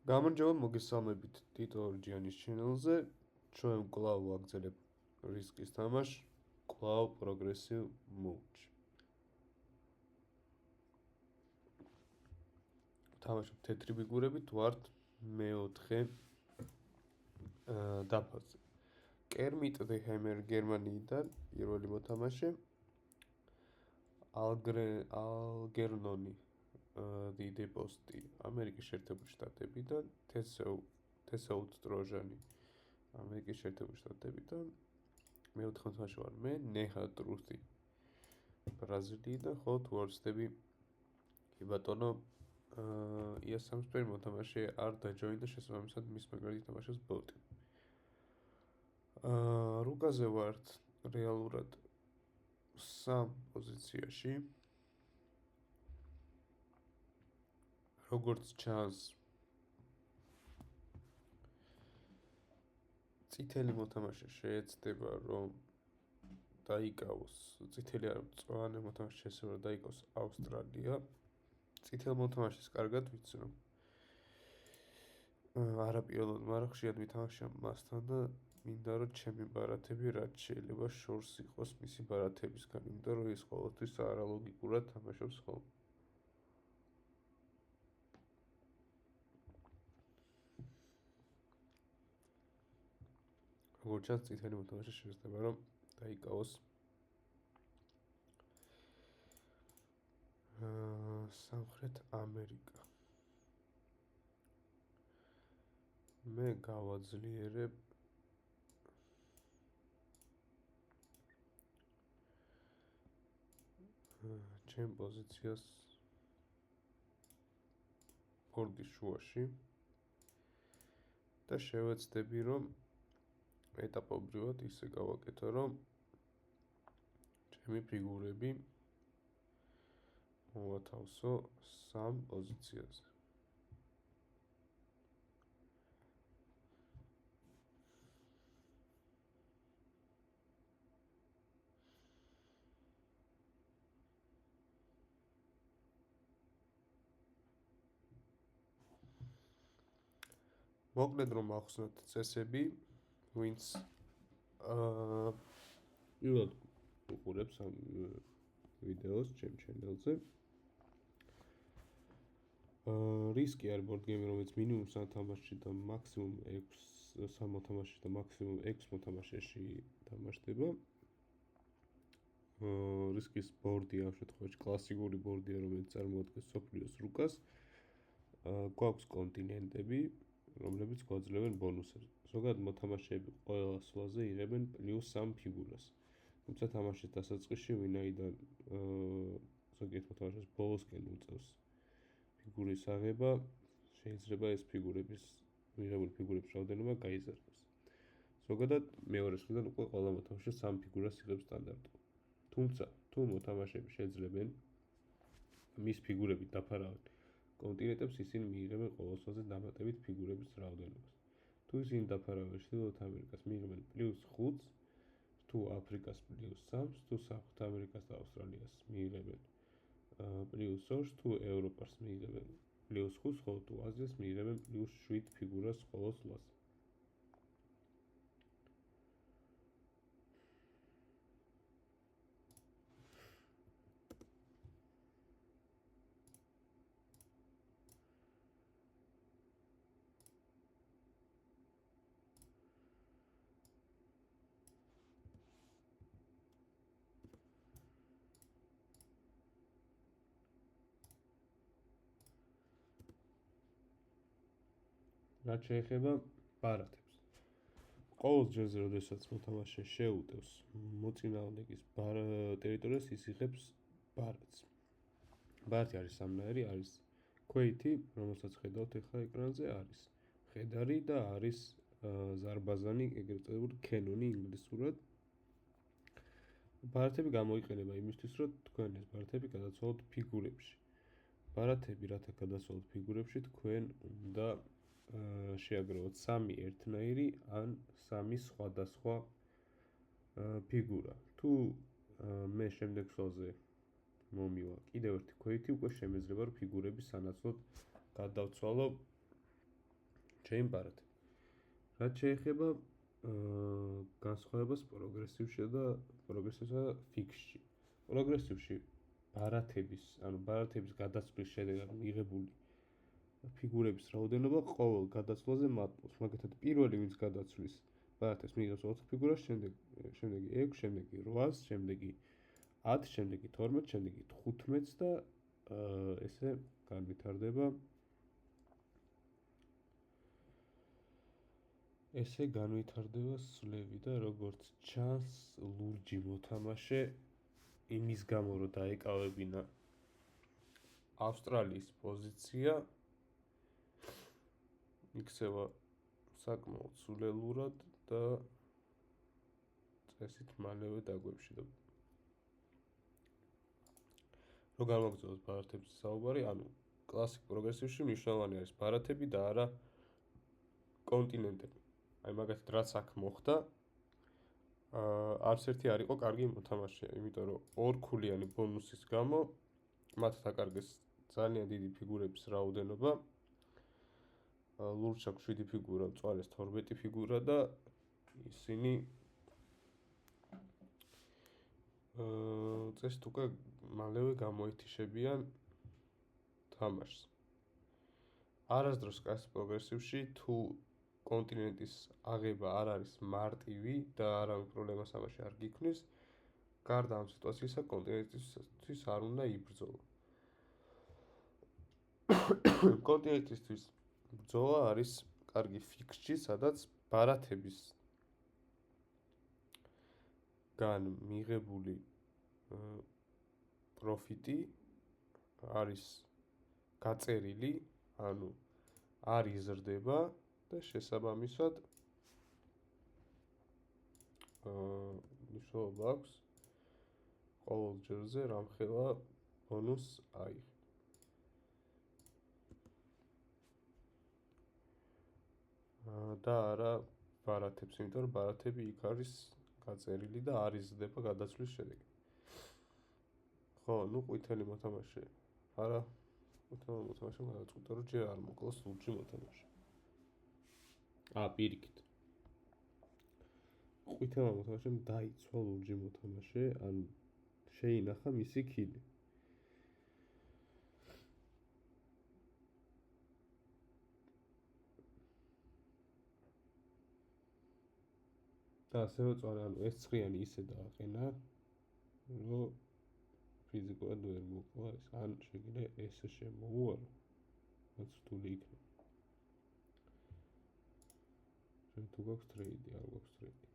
გამარჯობა, მოგესალმებით ტიტო ორჯიანის ჩენელზე. ჩვენ კვლავ ვაგრძელებ რისკის თამაშს, კვლავ პროგრესივ მოდში. თამაშობ თეთრი ფიგურებით, ვართ მეოთხე დაფაზე. კერმიტ დე ჰემერ გერმანიიდან პირველი მოთამაშე, ალგერნონი დიდი პოსტი ამერიკის შეერთებული შტატებიდან, თესეუტ ტროჟანი ამერიკის შეერთებული შტატებიდან, მეოთხე მოთამაშე ვარ მე, ნეჰა ტრუთი ბრაზილიიდან, ხო თუ არ ვცდები კი ბატონო იასამსπერი მოთამაშე არ დაჯოინდა შესაბამისად მის მაგალითად თამაშობს ბოტი. რუკაზე ვართ რეალურად სამ პოზიციაში. როგორც ჩანს, წითელი მოთამაშე შეეცდება რომ დაიკავოს, წითელი არ მწვანე მოთამაშე შეეცდება რომ დაიკავოს ავსტრალია. წითელ მოთამაშეს კარგად ვიცი რომ არაპირულად, მაგრამ ხშირად ვითამაშია მასთან და მინდა რომ ჩემი ბარათები რაც შეიძლება შორს იყოს მისი ბარათებისგან, იმიტომ რომ ის ყოველთვის არალოგიკურად თამაშობს ხოლმე. როგორც ჩანს, წითელი მოთამაშე შეეცდება რომ დაიკავოს სამხრეთ ამერიკა. მე გავაძლიერებ ჩემ პოზიციას ბორდის შუაში და შევეცდები რომ ეტაპობრივად ისე გავაკეთო რომ ჩემი ფიგურები მოვათავსო სამ პოზიციაზე. მოკლედ რომ ახსნათ წესები, ვინც პირველად უყურებს ამ ვიდეოს ჩემ ჩენელზე. რისკი არის ბორდ გეიმი, რომელიც მინიმუმ 3 თამაშში და მაქსიმუმ 3 მოთამაშეში და მაქსიმუმ 6 მოთამაშეში თამაშდება. რისკის ბორდი ამ შემთხვევაში კლასიკური ბორდია, რომელიც წარმოადგენს სოფლიოს რუკას. გვაქვს კონტინენტები, რომლებიც გვაძლევენ ბონუსებს. ზოგადად მოთამაშეები ყველა სვლაზე იღებენ +3 ფიგურას. თუმცა თამაშის დასაწყისში ვინაიდან ზოგიერთ მოთამაშეს ბოლოსკენ უწევს ფიგურის აღება, შეიძლება ეს მიღებული ფიგურების რაოდენობა გაიზარდოს. ზოგადად მეორე მხრიდან უკვე ყველა მოთამაშე 3 ფიგურას იღებს სტანდარტულად. თუმცა თუ მოთამაშეები შეძლებენ მის ფიგურებით დაფარავენ კონტინენტებს, ისინი მიიღებენ ყოველ სვლაზე დამატებით ფიგურების რაოდენობას. თუ ისინი დაფარავენ ჩრდილოეთ ამერიკას, მიიღებენ +5, თუ აფრიკას +3, თუ სამხრეთ ამერიკას და ავსტრალიას მიიღებენ +2, თუ ევროპას მიიღებენ +5, ხოლო თუ აზიას მიიღებენ +7 ფიგურას ყოველ სვლაზე. რაც შეეხება ბარათებს. ყოველ ჯერზე, როდესაც მოთამაშე შეუტევს მოწინააღმდეგის ტერიტორიას, ის იღებს ბარათს. ბარათი არის სამნაირი, არის ქვეითი, რომელსაც ხედავთ ახლა ეკრანზე, არის ხედარი და არის ზარბაზანი, ეგრეთ წოდებული კენონი ინგლისურად. ბარათები გამოიყენება იმისთვის, რომ თქვენ ეს ბარათები გადაცვალოთ ფიგურებში. ბარათები რათა გადაცვალოთ ფიგურებში, თქვენ უნდა შეაგროვოთ 3 ერთნაირი ან 3 სხვადასხვა ფიგურა. თუ მე შემდეგ სვლაზე მომივა კიდევ ერთი ქვეითი, უკვე შემეძლება რომ ფიგურების სანაცვლოდ გადავცვალო ჩემი ბარათები. რაც შეეხება განსხვავებას პროგრესივში და ფიქსში. პროგრესივში ბარათების გადასვლის შედეგად მიღებული ფიგურების რაოდენობა ყოველ გადაცვლაზე მატყობს. მაგალითად, პირველი ვინც გადაცვლის ბარათებს მიიღებს 4 ფიგურას, შემდეგი 6, შემდეგი 8, შემდეგი 10, შემდეგი 12, შემდეგი 15 და ესე განვითარდება. ესე განვითარდება სვლები და როგორც ჩანს, ლურჯი მოთამაშე იმის გამო რომ დაეკავებინა ავსტრალიის პოზიცია იქცევა საკმაოდ სულელურად და წესით მალევე დაგვეშიდა. რო გამოგზავნოს ბარათების საუბარი, ანუ კლასიკ პროგრესივში მნიშვნელოვანი არის ბარათები და არა კონტინენტები. აი მაგათი რაც აქ მოხდა, არც ერთი არ იყო კარგი მოთამაშე, იმიტომ რომ ორქულიანი ბონუსის გამო მათ დაკარგეს ძალიან დიდი ფიგურების რაოდენობა. ლურჯს აქვს 7 ფიგურა, მწვანეს 12 ფიგურა და ისინი წესით უკვე მალევე გამოეთიშებიან თამაშს. არასდროს კლასიკ პროგრესივში თუ კონტინენტის აღება არ არის მარტივი და არავინ პრობლემას ამაში არ გიქმნის, გარდა ამ სიტუაციისა კონტინენტისთვის არ უნდა იბრძოლო. კონტინენტისთვის ბრძოლა არის კარგი ფიქსში, სადაც ბარათების გან მიღებული პროფიტი არის გაწერილი, ანუ არ იზრდება და შესაბამისად მნიშვნელობა აქვს ყოველ ჯერზე რამხელა ბონუს აიღე. და არა ბარათებს, იმიტომ რომ ბარათები იქ არის გაწერილი და არ იზრდება გადაცვლის შედეგი. ხო, ნუ ყვითელი მოთამაშე. არა, ყვითელი მოთამაშემ გადაწყვიტა, რომ ჯერ არ მოკლას ლურჯი მოთამაშე. პირიქით. ყვითელმა მოთამაშემ დაიცვა ლურჯი მოთამაშე, ან შეინახა მისი ქილი. და ასევე წვარა, ანუ ეს ცხრიანი ისე დააყენა, რომ ფიზიკურად ვერ მოკლა ეს, ან შეგიძლია ესე შემოუარო, რაც რთული იქნება. თუ გაქვს ტრეიდი, არ გაქვს ტრეიდი.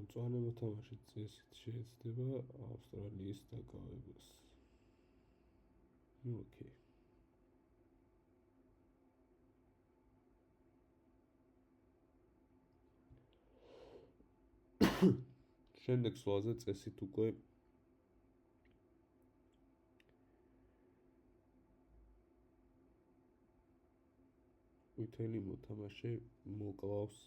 მწვანე მოთამაშე წესით შეეცდება ავსტრალიის დაკავებას. ოკეი. შემდეგ სვლაზე წესით უკვე ყვითელი მოთამაშე მოკლავს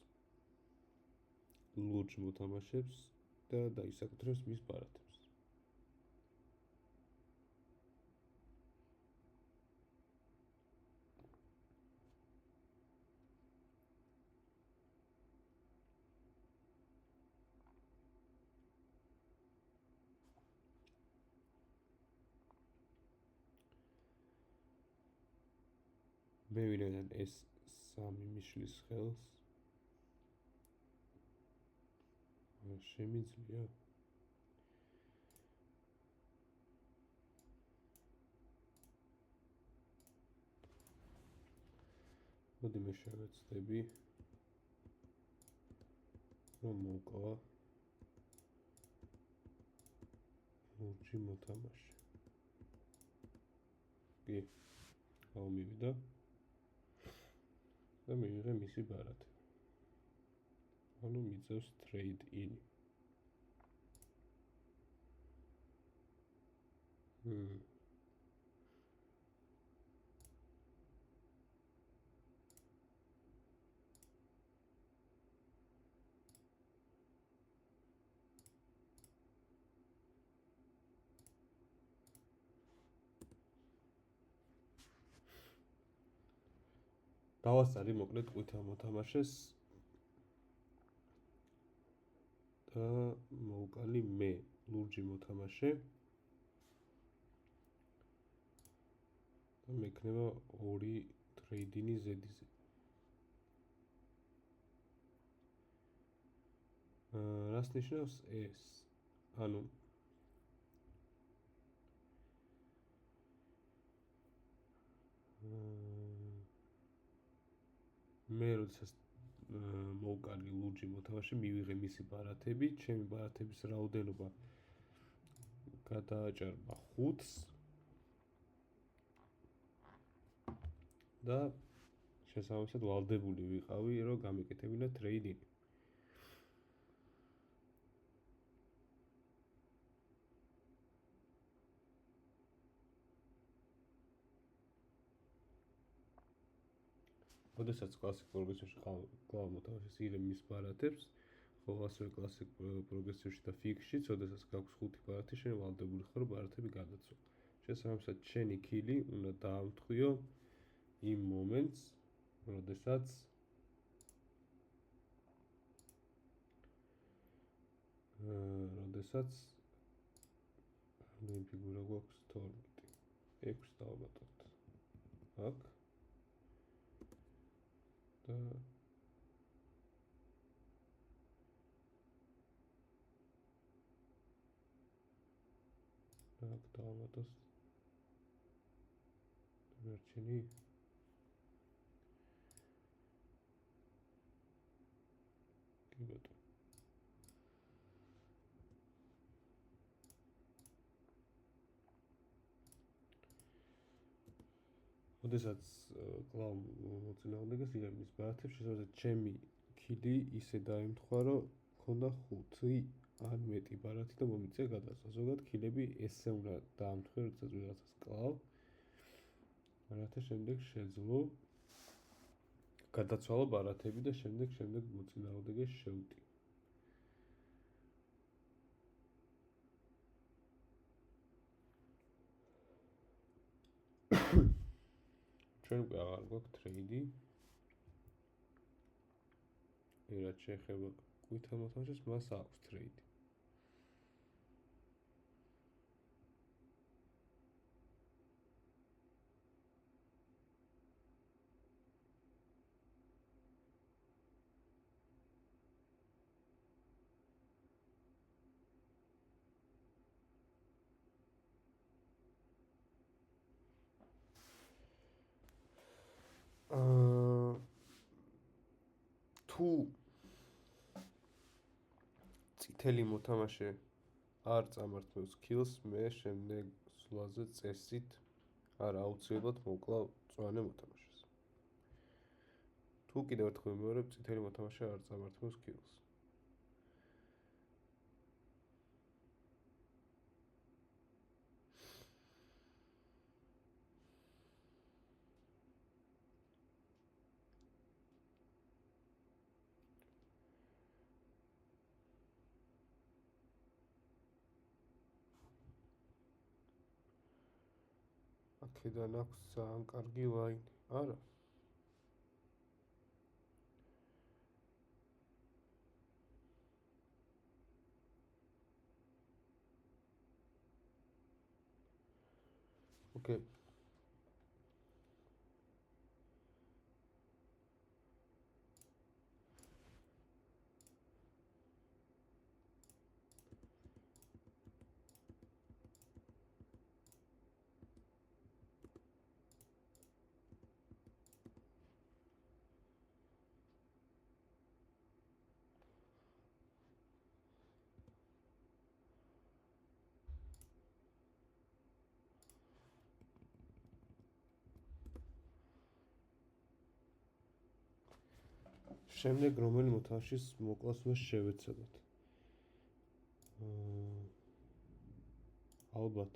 ლურჯ მოთამაშებს და დაისაკუთრებს მის ბარათებს. მე ვინაიდან ეს სამი მიშლის ხელს შემიძლია მოდი მე შევეცდები რომ მოკლა ლურჯი მოთამაშე. კი, მივიდა და მიიღე მისი ბარათი. ანუ მიწევს trade in. გავასწარი მოკლედ ყვითელ მოთამაშეს და მოვუკალი მე ლურჯი მოთამაშე და მექნება 2 ტრეიდინი ზედიზე. რას ნიშნავს ეს? ანუ მე როდესაც მოვუკალი ლურჯი მოთამაშე მივიღე მისი ბარათები, ჩემი ბარათების რაოდენობა გადააჭარბა 5-ს და შესაბამისად ვალდებული ვიყავი, რომ გამეკეთებინა ტრეიდინი. როდესაც კლასიკ პროგრესივში კლავ მოთამაშეს იღებ მის ბარათებს, ხოლო ასევე კლასიკ პროგრესივში და ფიქსშიც, როდესაც გაქვს 5 ბარათი, შენ ვალდებული ხარ, რომ ბარათები გადაცვალ. შესაბამისად, შენი ქილი უნდა დაამთხვიო იმ მომენტს, როდესაც მე ფიგურა გვაქვს 12. 6 დავაბატოთ. აქ და აქ დავაბატოს ვერჩინი. კი ბატონო. როდესაც კლავ მოწინააღმდეგეს იღებ მის ბარათებს, შესაძლოა ჩემი ქილი ისე დაემთხვა, რომ მქონდა 5 ან მეტი ბარათი და მომიწია გადასვლა. ზოგადად ქილები ესე უნდა დაამთხვე, როდესაც ვიღაცას კლავ, რათა შემდეგ შეძლო გადაცვალო ბარათები და შემდეგ მოწინააღმდეგეს შევტი. ჩვენ უკვე აღარ გვაქვს ტრეიდი. რაც შეეხება ყვითელ მოთამაშეს, მას აქვს ტრეიდი. თუ წითელი მოთამაშე არ წამართმევს ქილს, მე შემდეგ სვლაზე წესით არ აუცილებლად მოკლავ მწვანე მოთამაშეს. თუ კიდევ ერთხელ ვიმეორებ, წითელი მოთამაშე არ წამართმევს ქილს. აქედან აქვს ძალიან კარგი ლაინი. არა. ოკეი. შემდეგ რომელი მოთამაშის მოკლას უნდა შევეცადოთ? ალბათ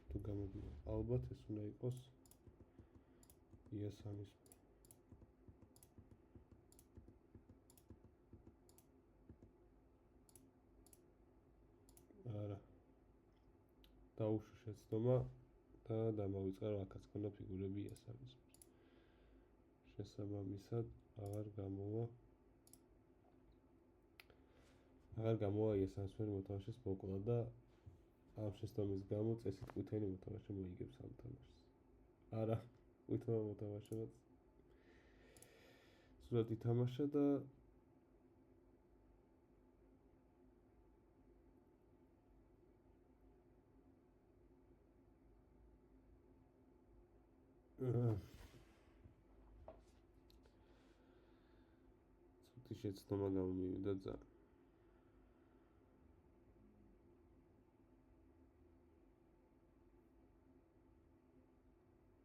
თუ გამოვიდა, ალბათ ეს უნდა იყოს იასამის არა დაუშვა შეცდომა და დამავიწყა რომ აქაც ქონდა ფიგურები იასამის შესაბამისად აღარ გამოვა იასამისფერი მოთამაშის მოკლა და ამ შეცდომის გამო წესით ყვითელი მოთამაშე მოიგებს ამ თამაშს. არა, ყვითელმა მოთამაშემაც სრულად ითამაშა და ცუდი შეცდომა გამომივიდა ძალიან.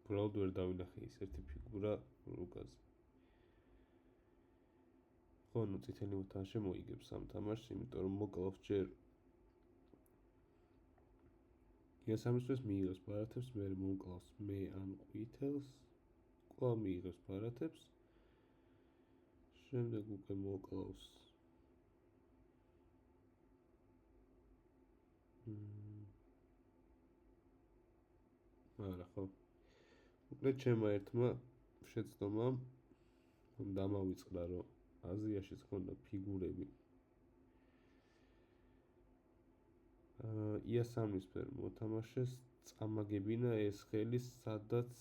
უბრალოდ ვერ დავინახე ის ერთი ფიგურა რუკაზე. ხო, ნუ წითელი მოთამაშე მოიგებს ამ თამაშს, იმიტომ რომ მოკლავს ჯერ იასამისფერს მიიღებს ბარათებს, მე მომკლავს მე ან ყვითელს, კვლავ მიიღებს ბარათებს, შემდეგ უკვე მოკლავს არა ხო უბრალოდ ჩემმა ერთმა შეცდომამ დამავიწყდა რომ აზიაშიც ქონდა ფიგურები იასამისფერ მოთამაშეს წამაგებინა ეს ხელი სადაც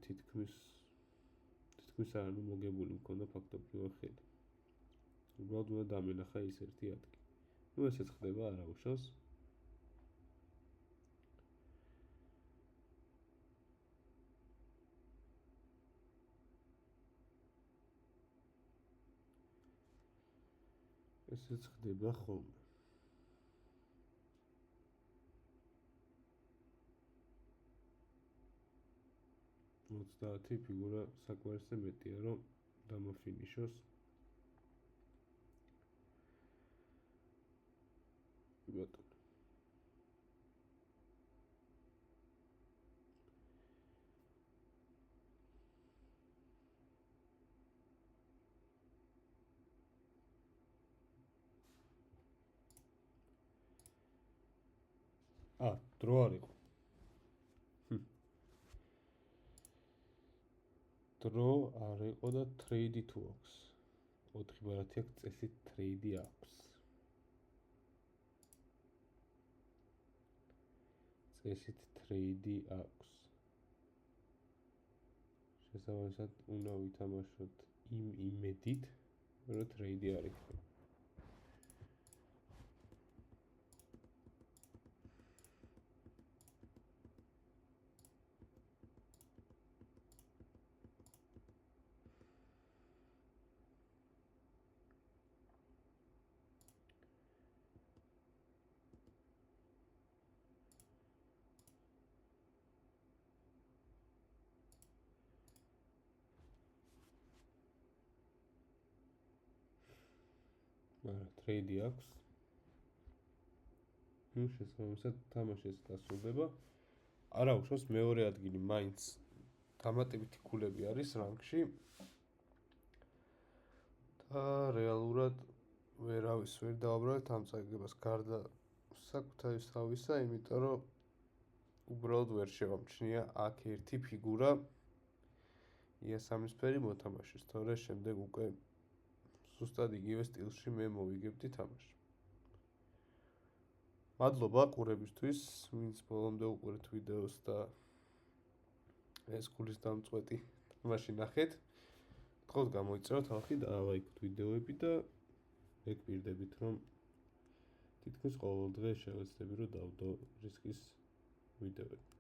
თითქმის არა ნუ მოგებული მქონდა ფაქტობრივად ხელი უბრალოდ უნდა დამენახა ის ერთი ადგილი ნუ ესეც ხდება არა უშავს ესეც ხდება ხოლმე. 30 ფიგურა საკმარისზე მეტია, რომ დამოფინიშოს. ბატონო. დრო არ იყო. დრო არ იყო და ტრეიდი თუ აქვს. 4 ბარათი აქვს, წესით ტრეიდი აქვს. წესით ტრეიდი აქვს. შესაბამისად უნდა ვითამაშოთ იმ იმედით, რომ ტრეიდი არ იქნება. ტრეიდი აქვს. ნუ შესაბამისად თამაშიც დასრულდება. არა უშავს მეორე ადგილი მაინც დამატებითი ქულები არის რანგში. და რეალურად ვერავის ვერ დააბრალეთ ამ წაგებას გარდა საკუთარის თავისა, იმიტომ რომ უბრალოდ ვერ შევამჩნია აქ ერთი ფიგურა იასამისფერი მოთამაშის, თორე შემდეგ უკვე ზუსტად იგივე სტილში მე მოვიგებდი თამაში. მადლობა ყურებისთვის, ვინც ბოლომდე უყურეთ ვიდეოს და ეს გულის დამწყვეტი თამაში ნახეთ. გთხოვთ გამოიწეროთ ხალხი და ლაიქოთ ვიდეოები და მეგპირდებით რომ თითქმის ყოველ დღე შევეცდები რომ დავდო რისკის ვიდეოები.